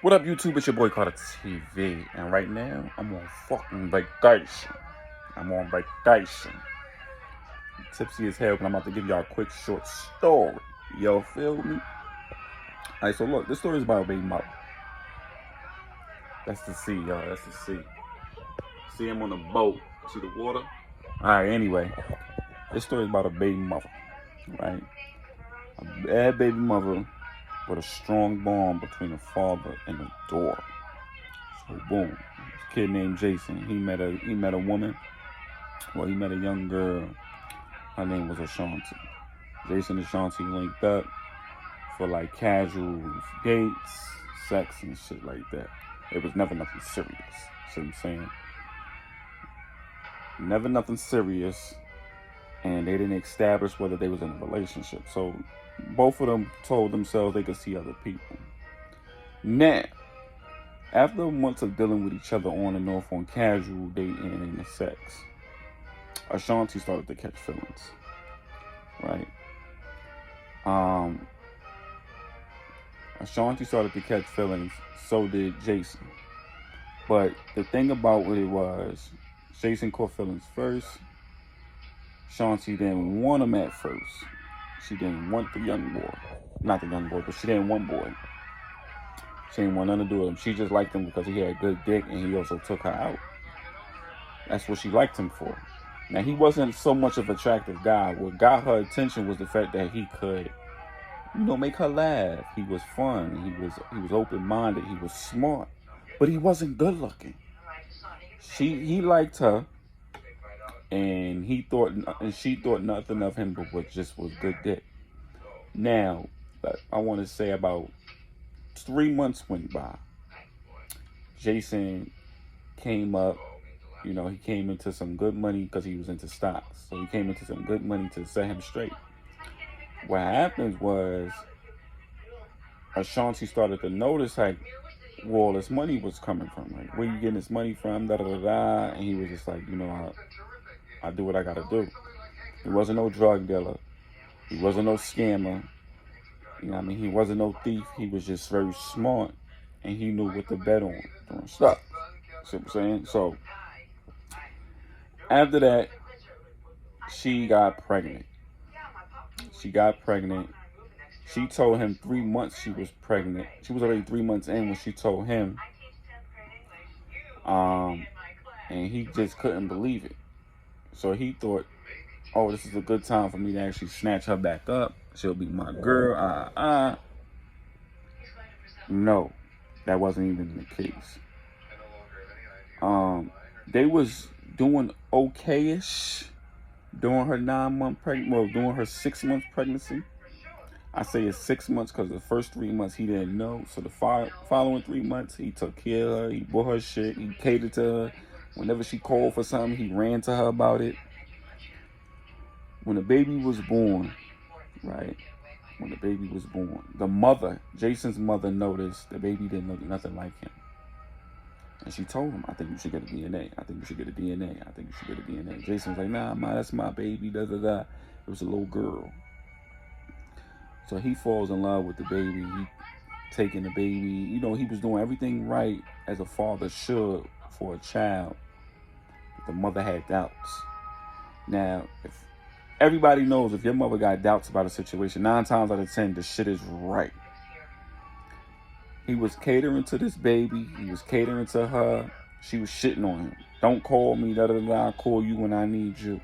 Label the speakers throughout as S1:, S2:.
S1: What up, YouTube? It's your boy Carter TV, and right now I'm on fucking vacation. I'm on vacation. Tipsy as hell, but I'm about to give y'all a quick short story. Y'all feel me? Alright, so look, this story is about a baby mother. That's the sea, y'all. That's the sea. See him on the boat. See the water? Alright, anyway, this story is about a baby mother, right? A bad baby mother with a strong bond between the father and the daughter. So boom, this kid named Jason. He met a woman. Well, he met a young girl. Her name was Ashanti. Jason and Ashanti linked up for like casual dates, sex, and shit like that. It was never nothing serious. See what I'm saying? Never nothing serious, and they didn't establish whether they was in a relationship. So both of them told themselves they could see other people. Now, after months of dealing with each other on and off on casual dating and sex, Ashanti started to catch feelings, right? Ashanti started to catch feelings, so did Jason. But the thing about what it was, Jason caught feelings first. Ashanti didn't want him at first. She didn't want the young boy. Not the young boy, but she didn't want boy. She didn't want nothing to do with him. She just liked him because he had good dick and he also took her out. That's what she liked him for. Now, he wasn't so much of an attractive guy. What got her attention was the fact that he could, make her laugh. He was fun. He was open-minded. He was smart. But he wasn't good looking. He liked her, and she thought nothing of him but what just was good dick. Now, I want to say about 3 months went by. Jason came up. He came into some good money because he was into stocks. So he came into some good money to set him straight. What happened was Ashanti started to notice like where all this money was coming from. Like, where you getting this money from? Da da da da. And he was just like, I do what I gotta do. He wasn't no drug dealer. He wasn't no scammer. He wasn't no thief. He was just very smart, and he knew what to bet on doing stuff. See what I'm saying? So after that, she got pregnant. She told him 3 months she was pregnant. She was already 3 months in when she told him. And he just couldn't believe it. So he thought, oh, this is a good time for me to actually snatch her back up. She'll be my girl. No, that wasn't even the case. They was doing okay-ish during her 9-month pregnancy. Well, during her 6-month pregnancy. I say it's 6 months because the first 3 months he didn't know. So the following 3 months, he took care of her. He bought her shit. He catered to her. Whenever she called for something, he ran to her about it. When the baby was born, right? When the baby was born, the mother, Jason's mother, noticed the baby didn't look nothing like him. And she told him, I think you should get a DNA. I think you should get a DNA. I think you should get a DNA. Jason was like, nah, ma, that's my baby. Da da da. It was a little girl. So he falls in love with the baby. He taking the baby. He was doing everything right as a father should for a child. But the mother had doubts. Now, if everybody knows if your mother got doubts about a situation, 9 times out of 10, the shit is right. He was catering to this baby. He was catering to her. She was shitting on him. Don't call me. Da da da. I'll call you when I need you.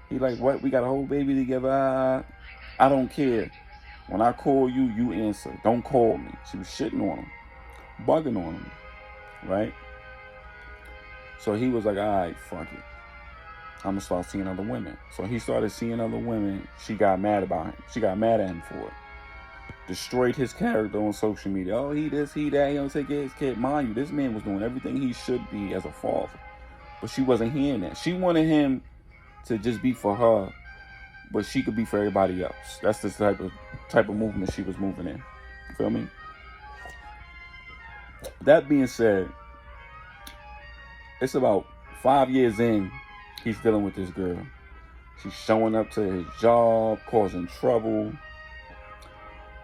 S1: He like, what? We got a whole baby together. I don't care. When I call you, you answer. Don't call me. She was shitting on him, bugging on him, right? So he was like, all right, fuck it. I'm going to start seeing other women. So he started seeing other women. She got mad about him. She got mad at him for it. Destroyed his character on social media. Oh, he this, he that. He don't take care of his kid. Mind you, this man was doing everything he should be as a father. But she wasn't hearing that. She wanted him to just be for her, but she could be for everybody else. That's the type of movement she was moving in. You feel me? That being said, it's about 5 years in, he's dealing with this girl. She's showing up to his job, causing trouble.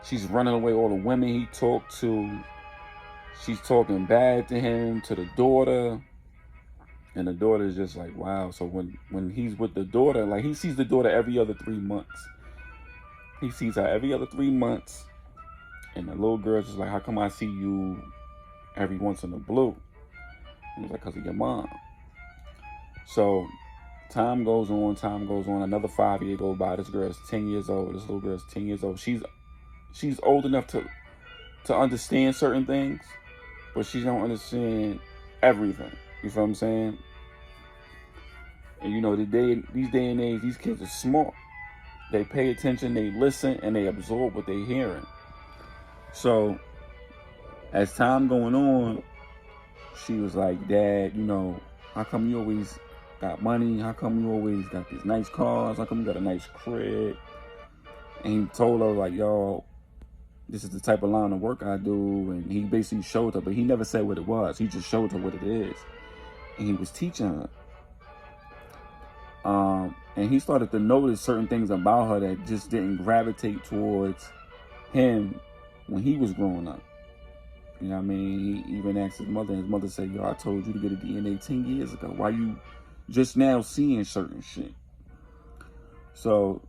S1: She's running away all the women he talked to. she's talking bad to him, to the daughter. And the daughter is just like, wow. So when he's with the daughter, like he sees the daughter every other 3 months. He sees her every other 3 months. And the little girl's just like, how come I see you every once in a blue? And he's like, because of your mom. So time goes on. Another 5 years goes by. This girl's 10 years old. This little girl's 10 years old. She's old enough to understand certain things, but she don't understand everything. You feel what I'm saying? And you know, these day and age, these kids are smart. They pay attention, they listen, and they absorb what they're hearing. So as time going on, she was like, Dad, you know, how come you always got money? How come you always got these nice cars? How come you got a nice crib? And he told her, like, yo, this is the type of line of work I do. And he basically showed her, but he never said what it was. He just showed her what it is. And he was teaching her. And he started to notice certain things about her that just didn't gravitate towards him when he was growing up. You know what I mean? He even asked his mother, and his mother said, yo, I told you to get a DNA 10 years ago. Why you just now seeing certain shit? So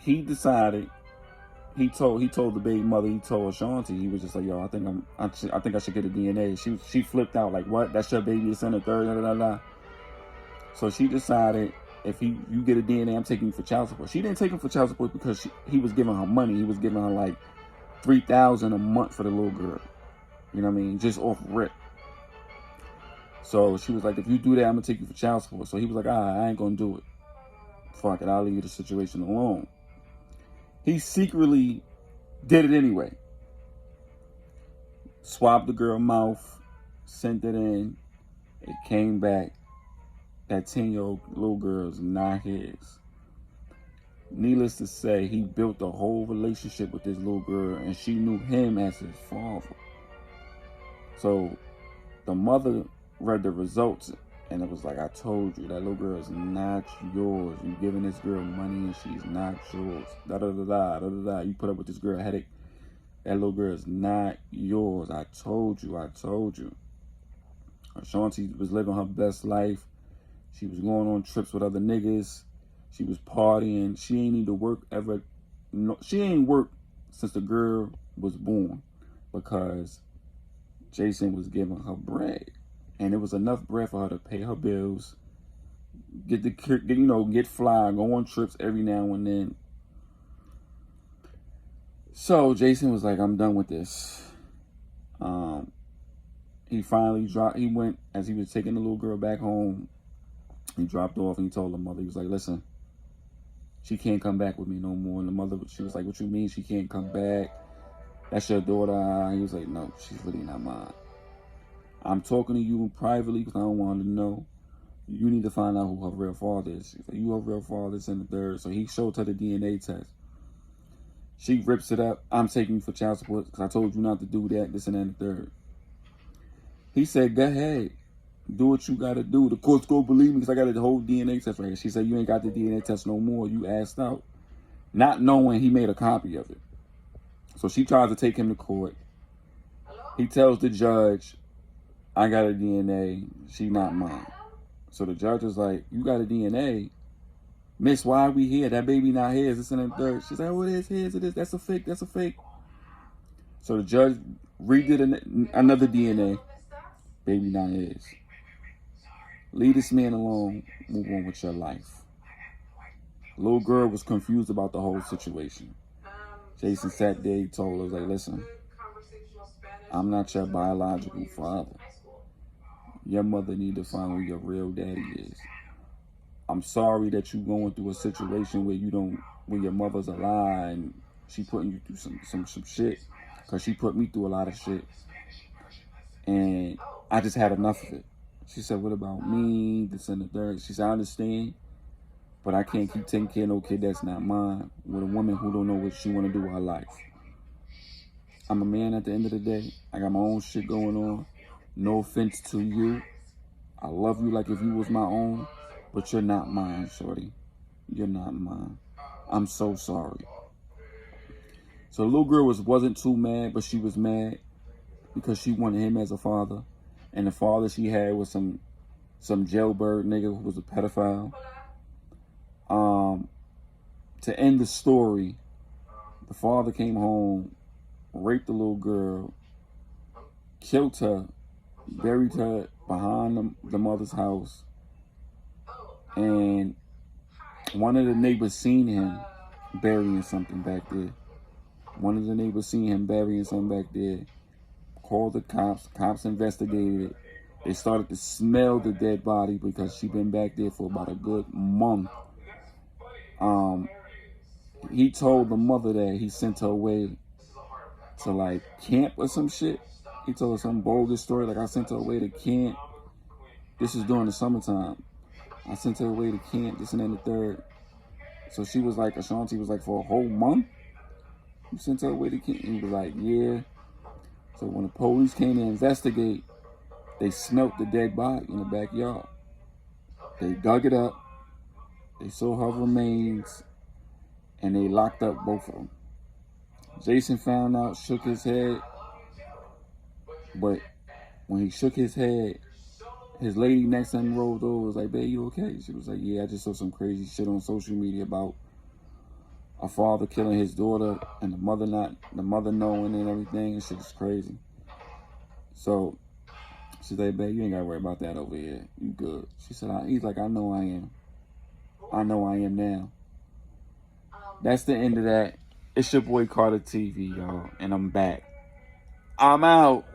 S1: he decided, he told the baby mother, he told Ashanti, he was just like, yo, I think I should get a DNA. She flipped out like, what? That's your baby, it's in the third, da, da, da. So she decided, if you get a DNA, I'm taking you for child support. She didn't take him for child support because he was giving her money. He was giving her like $3,000 a month for the little girl. You know what I mean? Just off rip. So she was like, if you do that, I'm going to take you for child support. So he was like, I ain't going to do it. Fuck it, I'll leave the situation alone. He secretly did it anyway. Swabbed the girl's mouth, sent it in. It came back. That 10-year-old little girl is not his. Needless to say, he built a whole relationship with this little girl, and she knew him as his father. So the mother read the results, and it was like, I told you, that little girl is not yours. You giving this girl money, and she's not yours. Da da da da da da. You put up with this girl headache. That little girl is not yours. I told you. Ashanti was living her best life. She was going on trips with other niggas. She was partying. She ain't need to work ever. No, she ain't worked since the girl was born because Jason was giving her bread. And it was enough bread for her to pay her bills, get fly, go on trips every now and then. So Jason was like, I'm done with this. He finally dropped, he went, as he was taking the little girl back home, he dropped off and he told her mother, he was like, listen, she can't come back with me no more. And the mother, she was like, what you mean she can't come back? That's your daughter. He was like, no, she's really not mine. I'm talking to you privately because I don't want her to know. You need to find out who her real father is. She's like, you her real father is in the third. So he showed her the DNA test. She rips it up. I'm taking you for child support because I told you not to do that, this and that, and the third. He said, go ahead. Do what you got to do. The court's going to believe me because I got the whole DNA test right here. She said, you ain't got the DNA test no more. You asked out. Not knowing he made a copy of it. So she tries to take him to court. He tells the judge, I got a DNA. She not mine. So the judge is like, you got a DNA? Miss, why are we here? That baby not his. It's in the third. She's like, oh, it is his. It is. That's a fake. That's a fake. So the judge redid another DNA. Baby not his. Leave this man alone. Move on with your life. Little girl was confused about the whole situation. Jason sat there. He told her, like, listen, I'm not your biological father. Your mother need to find who your real daddy is. I'm sorry that you going through a situation where your mother's alive and she putting you through some shit. Because she put me through a lot of shit. And I just had enough of it. She said, what about me? This and the third. She said, I understand. But I can't keep taking care of no kid that's not mine. With a woman who don't know what she want to do with her life. I'm a man at the end of the day. I got my own shit going on. No offense to you. I love you like if you was my own. But you're not mine, shorty. You're not mine. I'm so sorry. So the little girl wasn't too mad, but she was mad. because she wanted him as a father. And the father she had was some jailbird nigga who was a pedophile. To end the story, the father came home, raped the little girl, killed her, buried her behind the mother's house, and one of the neighbors seen him burying something back there. One of the neighbors seen him burying something back there, called the cops. The cops investigated it. They started to smell the dead body because she'd been back there for about a good month. He told the mother that he sent her away to like camp or some shit. He told her some bogus story, like I sent her away to camp. This is during the summertime. I sent her away to camp, this and then the third. So she was like, Ashanti was like, for a whole month? You sent her away to camp? He was like, yeah. So when the police came to investigate, they smelt the dead body in the backyard. They dug it up. They saw her remains. And they locked up both of them. Jason found out, shook his head. But when he shook his head, his lady next to him rolled over, was like, babe, you okay? She was like, yeah, I just saw some crazy shit on social media about a father killing his daughter and the mother knowing and everything. And shit is crazy. So she's like, babe, you ain't gotta worry about that over here. You good. She said, he's like, I know I am. I know I am now. That's the end of that. It's your boy Carter TV, y'all. And I'm back. I'm out.